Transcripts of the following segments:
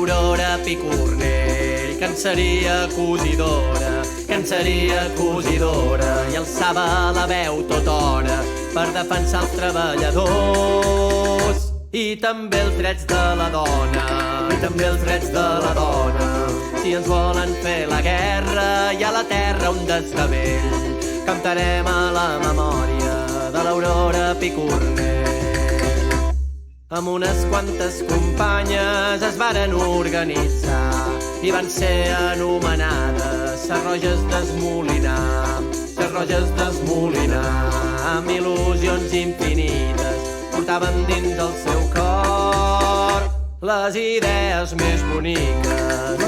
l'Aurora Picornell, que en seria cosidora, i alçava la veu tota hora per defensar els treballadors i també els drets de la dona, Si ens volen fer la guerra i a la terra un desgavell, cantarem a la memòria de l'Aurora Picornell. Amb unes quantes companyes es varen organitzar i van ser anomenades Ses Roges d'Esmolinar, amb il·lusions infinites portaven dins el seu cor les idees més boniques,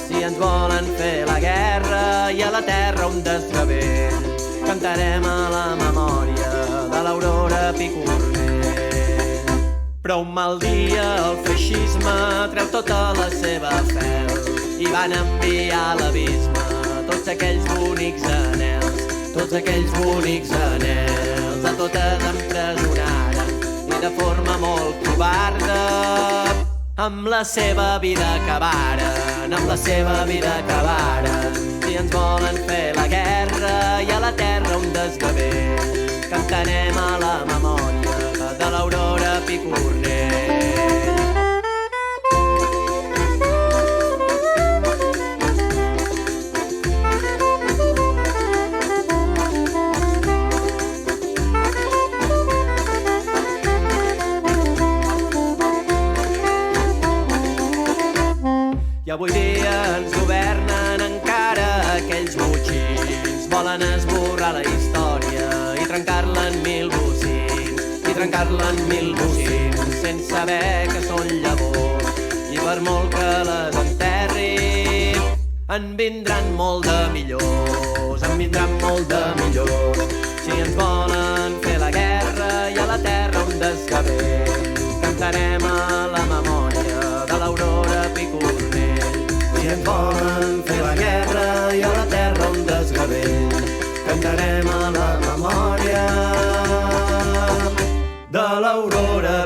Si ens volen fer la guerra i a la terra un desgavell, cantarem a la memòria de l'Aurora Picornell. Però un mal dia el feixisme treu tota la seva fel i van enviar a l'abisme tots aquells bonics anels, a totes empresonaren i de forma molt covarda amb la seva vida acabaren, Si ens volen fer la guerra i a la terra un desgavell, cantarem a la memòria de l'Aurora Picornell. I avui dia ens governen encara aquells botxins, volen esborrar la història i trencar-la en mil bocins, sense saber que són llavors i per molt que les enterrin en vindran molt de millors, Si ens volen fer la guerra i a la terra un desgavell, cantarem a la memòria de l'Aurora Picornell. Si ens volen fer la guerra i a la terra un desgavell, cantarem a la memòria de l'Aurora